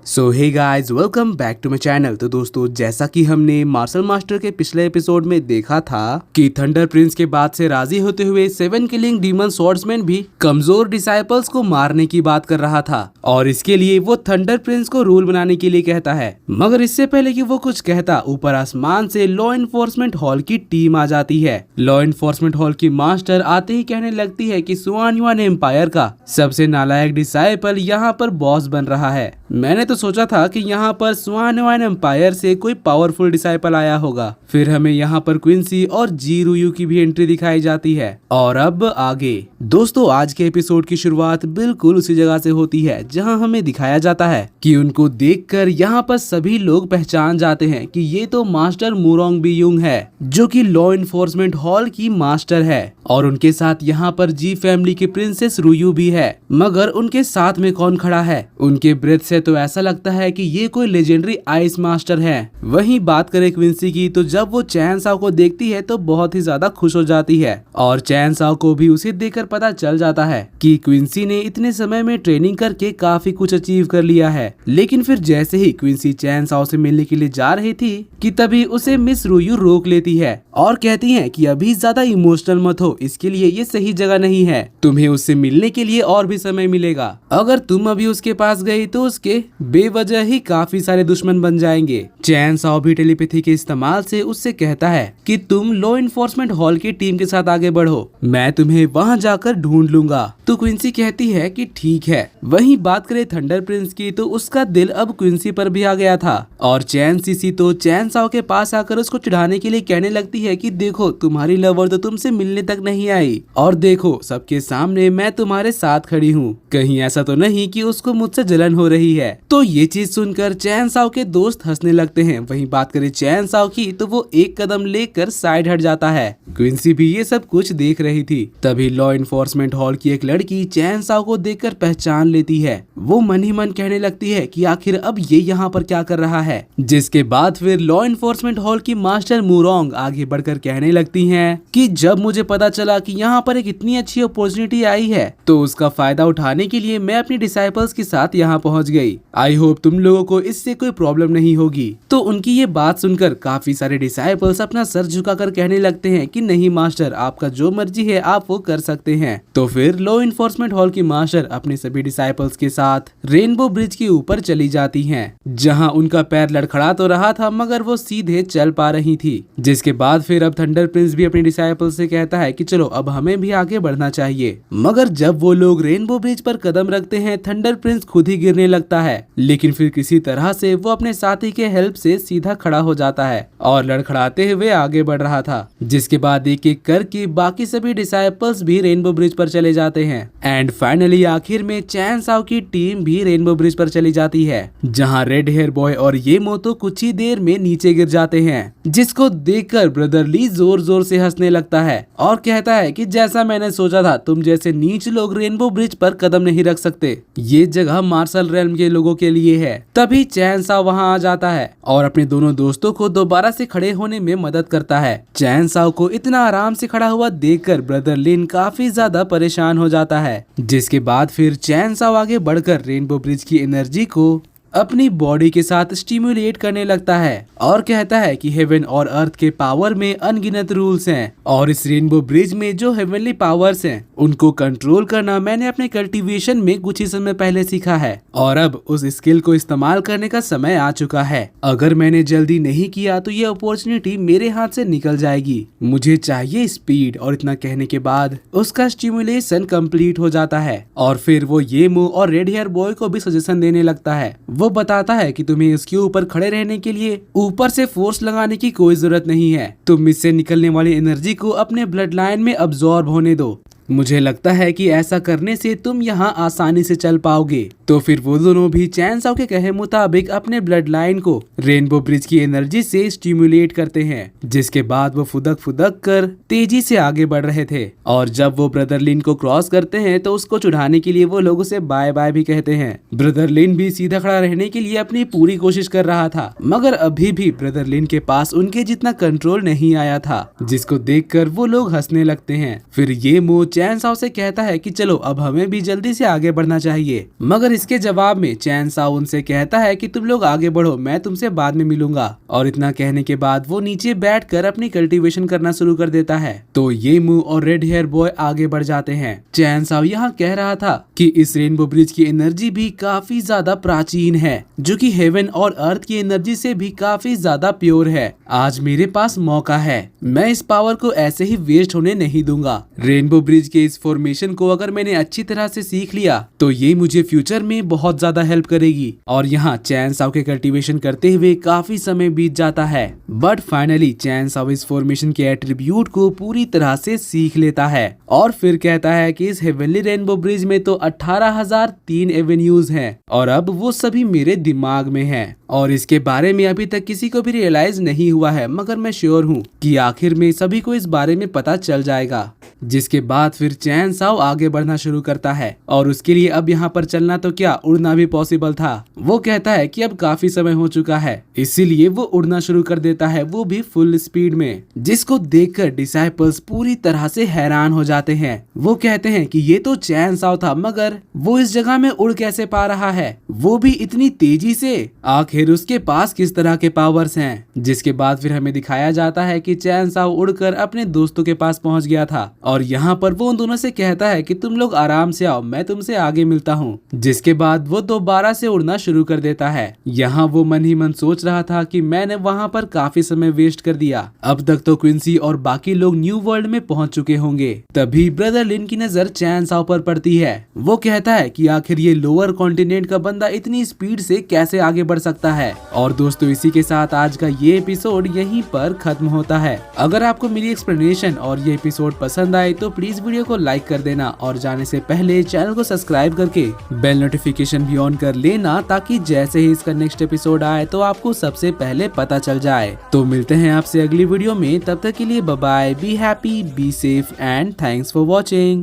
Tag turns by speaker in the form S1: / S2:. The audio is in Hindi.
S1: So hey guys, welcome back to my channel. तो दोस्तों, जैसा कि हमने मार्शल मास्टर के पिछले एपिसोड में देखा था कि थंडर प्रिंस के बाद से राजी होते हुए 7 किलिंग डीमन स्वॉर्ड्समैन भी कमजोर डिसाइपल्स को मारने की बात कर रहा था और इसके लिए वो थंडर प्रिंस को रूल बनाने के लिए कहता है। मगर इससे पहले कि वो कुछ कहता, ऊपर आसमान से लॉ एनफोर्समेंट हॉल की टीम आ जाती है। लॉ एनफोर्समेंट हॉल की मास्टर आते ही कहने लगती है कि सुआन युआन एम्पायर का सबसे नालायक डिसाइपल यहाँ पर बॉस बन रहा है। मैंने तो सोचा था कि यहाँ पर सुआन युआन एम्पायर से कोई पावरफुल डिसाइपल आया होगा। फिर हमें यहाँ पर क्विंसी और जी रुयू की भी एंट्री दिखाई जाती है। और अब आगे दोस्तों, आज के एपिसोड की शुरुआत बिल्कुल उसी जगह से होती है जहाँ हमें दिखाया जाता है कि उनको देखकर यहाँ पर सभी लोग पहचान जाते हैं कि ये तो मास्टर मुरोंग बियुंग है, जो कि लॉ एनफोर्समेंट हॉल की मास्टर है। और उनके साथ यहाँ पर जी फैमिली की प्रिंसेस रुयू भी है। मगर उनके साथ में कौन खड़ा है? उनके ब्रेथ से तो ऐसा लगता है कि ये कोई लेजेंडरी आइस मास्टर है। वहीं बात करें क्विंसी की, तो जब वो चैन साओ को देखती है तो बहुत ही ज्यादा खुश हो जाती है और चैन साओ को भी उसे देखकर पता चल जाता है कि क्विंसी ने इतने समय में ट्रेनिंग करके काफी कुछ अचीव कर लिया है। लेकिन फिर जैसे ही क्विंसी चैन साओ से मिलने के लिए जा रही थी कि तभी उसे मिस रुयू रोक लेती है और कहती है कि अभी ज्यादा इमोशनल मत हो, इसके लिए ये सही जगह नहीं है। तुम्हें उससे मिलने के लिए और भी समय मिलेगा। अगर तुम अभी उसके पास गई तो उसके बेवजह ही काफी सारे दुश्मन बन जाएंगे। चैन साओ भी टेलीपैथी के इस्तेमाल से उससे कहता है कि तुम लॉ एनफोर्समेंट हॉल की टीम के साथ आगे बढ़ो, मैं तुम्हें वहां जाकर ढूंढ लूंगा। तो क्विंसी कहती है कि ठीक है। वहीं बात करें थंडर प्रिंस की, तो उसका दिल अब क्विंसी पर भी आ गया था और चैन सीसी तो चैन साओ के पास आकर उसको चिढ़ाने के लिए कहने लगती है कि देखो, तुम्हारी लवर तो तुमसे मिलने तक नहीं आई और देखो सबके सामने मैं तुम्हारे साथ खड़ी हूँ, कहीं ऐसा तो नहीं कि उसको मुझसे जलन हो रही है। तो ये चीज सुनकर चैन साओ के दोस्त हंसने लगते हैं। वहीं बात करें चैन साओ की, तो वो एक कदम लेकर साइड हट जाता है। क्विंसी भी ये सब कुछ देख रही थी। तभी लॉ एनफोर्समेंट हॉल की एक लड़की चैन साओ को देखकर पहचान लेती है। वो मन ही मन कहने लगती है कि आखिर अब ये यहाँ पर क्या कर रहा है। जिसके बाद फिर लॉ एनफोर्समेंट हॉल की मास्टर मुरोंग आगे बढ़कर कहने लगती हैं कि जब मुझे पता चला कि यहाँ पर एक इतनी अच्छी अपॉर्चुनिटी आई है तो उसका फायदा उठाने के लिए मैं अपनी डिसाइपल्स के साथ यहाँ पहुँच गई। आई होप तुम लोगों को इससे कोई प्रॉब्लम नहीं होगी। तो उनकी ये बात सुनकर काफी सारे डिसाइपल्स अपना सर झुकाकर कहने लगते हैं कि नहीं मास्टर, आपका जो मर्जी है आप वो कर सकते हैं। तो फिर लॉ एनफोर्समेंट हॉल की मास्टर अपने सभी डिसाइपल्स के साथ रेनबो ब्रिज के ऊपर चली जाती हैं, जहां उनका पैर लड़खड़ा तो रहा था मगर वो सीधे चल पा रही थी। जिसके बाद फिर अब थंडर प्रिंस भी अपने डिसाइपल्स से कहता है कि चलो अब हमें भी आगे बढ़ना चाहिए। मगर जब वो लोग रेनबो ब्रिज पर कदम रखते हैं, थंडर प्रिंस खुद ही गिरने लगता है। लेकिन फिर किसी तरह से वो अपने साथी के हेल्प से सीधा खड़ा हो जाता है और लड़खड़ाते हुए आगे बढ़ रहा था। जिसके बाद एक एक करके बाकी सभी डिसाइपल्स भी रेनबो ब्रिज पर चले जाते हैं एंड फाइनली आखिर में चैन साओ की टीम भी रेनबो ब्रिज पर चली जाती है, जहां रेड हेयर बॉय और ये मोतो कुछ ही देर में नीचे गिर जाते हैं। जिसको देखकर ब्रदर ली जोर जोर से हंसने लगता है और कहता है कि जैसा मैंने सोचा था, तुम जैसे नीच लोग रेनबो ब्रिज पर कदम नहीं रख सकते, ये जगह मार्शल रेल्म के लोगों के लिए है। तभी चैन साओ वहां आ जाता है और अपने दोनों दोस्तों को दोबारा से खड़े होने में मदद करता है। चैन साओ को इतना आराम से खड़ा हुआ देखकर ब्रदर लिन काफी ज्यादा परेशान हो जाता है। जिसके बाद फिर चैन साओ आगे बढ़कर रेनबो ब्रिज की एनर्जी को अपनी बॉडी के साथ स्टिमुलेट करने लगता है और कहता है कि हेवन और अर्थ के पावर में अनगिनत रूल्स हैं और इस रेनबो ब्रिज में जो हेवनली पावर्स हैं उनको कंट्रोल करना मैंने अपने कल्टीवेशन में कुछ ही समय पहले सीखा है और अब उस स्किल को इस्तेमाल करने का समय आ चुका है। अगर मैंने जल्दी नहीं किया तो ये अपॉर्चुनिटी मेरे हाथ से निकल जाएगी, मुझे चाहिए स्पीड। और इतना कहने के बाद उसका स्टिमुलेशन कंप्लीट हो जाता है और फिर वो येमो और रेड हेयर बॉय को भी सजेशन देने लगता है। वो बताता है कि तुम्हें इसके ऊपर खड़े रहने के लिए ऊपर से फोर्स लगाने की कोई जरूरत नहीं है, तुम इससे निकलने वाली एनर्जी को अपने ब्लड लाइन में अब्सॉर्ब होने दो। मुझे लगता है कि ऐसा करने से तुम यहाँ आसानी से चल पाओगे। तो फिर वो दोनों भी चैन साओ के कहे मुताबिक अपने ब्लड लाइन को रेनबो ब्रिज की एनर्जी से स्टिमुलेट करते हैं। जिसके बाद वो फुदक फुदक कर तेजी से आगे बढ़ रहे थे और जब वो ब्रदर लिन को क्रॉस करते हैं तो उसको चुढ़ाने के लिए वो लोग उसे बाय बाय भी कहते हैं। ब्रदर लिन भी सीधा खड़ा रहने के लिए अपनी पूरी कोशिश कर रहा था मगर अभी भी ब्रदर लिन के पास उनके जितना कंट्रोल नहीं आया था, जिसको देखकर वो लोग हंसने लगते हैं। फिर ये मो चैन साओ से कहता है कि चलो अब हमें भी जल्दी से आगे बढ़ना चाहिए, मगर इसके जवाब में चैन साओ उनसे कहता है कि तुम लोग आगे बढ़ो, मैं तुमसे बाद में मिलूंगा। और इतना कहने के बाद वो नीचे बैठकर अपनी कल्टीवेशन करना शुरू कर देता है। तो ये मुंह और रेड हेयर बॉय आगे बढ़ जाते हैं। चैन साओ यहाँ कह रहा था कि इस रेनबो ब्रिज की एनर्जी भी काफी ज्यादा प्राचीन है, जो कि हेवन और अर्थ की एनर्जी से भी काफी ज्यादा प्योर है। आज मेरे पास मौका है, मैं इस पावर को ऐसे ही वेस्ट होने नहीं दूंगा। रेनबो ब्रिज के इस फॉर्मेशन को अगर मैंने अच्छी तरह से सीख लिया तो ये मुझे फ्यूचर में बहुत ज्यादा हेल्प करेगी। और यहाँ चैन साओ के कल्टीवेशन करते हुए काफी समय बीत जाता है, बट फाइनली चैन साओ इस फॉर्मेशन के एट्रीब्यूट को पूरी तरह से सीख लेता है और फिर कहता है कि इस हेवनली रेनबो ब्रिज में तो 18,003 एवेन्यूज हैं और अब वो सभी मेरे दिमाग में हैं और इसके बारे में अभी तक किसी को भी रियलाइज नहीं हुआ है, मगर मैं श्योर हूँ कि आखिर में सभी को इस बारे में पता चल जाएगा। जिसके बाद फिर चैन साओ आगे बढ़ना शुरू करता है और उसके लिए अब यहाँ पर चलना तो क्या उड़ना भी पॉसिबल था। वो कहता है कि अब काफी समय हो चुका है, इसीलिए वो उड़ना शुरू कर देता है, वो भी फुल स्पीड में, जिसको देखकर डिसाइपल्स पूरी तरह से हैरान हो जाते हैं। वो कहते हैं कि ये तो चैन साओ था, मगर वो इस जगह में उड़ कैसे पा रहा है, वो भी इतनी तेजी से, आखिर उसके पास किस तरह के पावर्स हैं। जिसके बाद फिर हमें दिखाया जाता है कि चैन साओ उड़कर अपने दोस्तों के पास पहुंच गया था और यहाँ पर वो उन दोनों से कहता है कि तुम लोग आराम से आओ, मैं तुमसे आगे मिलता हूँ। जिसके बाद वो दोबारा से उड़ना शुरू कर देता है। यहाँ वो मन ही मन सोच रहा था कि मैंने वहाँ पर काफी समय वेस्ट कर दिया, अब तक तो क्विंसी और बाकी लोग न्यू वर्ल्ड में पहुँच चुके होंगे। तभी ब्रदर लिन की नजर चैन साओ पर पड़ती है। वो कहता है कि आखिर ये लोअर कॉन्टिनेंट का बंदा इतनी स्पीड से कैसे आगे बढ़ सकता है। और दोस्तों इसी के साथ आज का ये एपिसोड यहीं पर खत्म होता है। अगर आपको मेरी एक्सप्लेनेशन और ये एपिसोड पसंद आए तो प्लीज वीडियो को लाइक कर देना और जाने से पहले चैनल को सब्सक्राइब करके बेल नोटिफिकेशन भी ऑन कर लेना, ताकि जैसे ही इसका नेक्स्ट एपिसोड आए तो आपको सबसे पहले पता चल जाए। तो मिलते हैं आपसे अगली वीडियो में, तब तक के लिए bye bye, be happy, be safe and thanks for watching.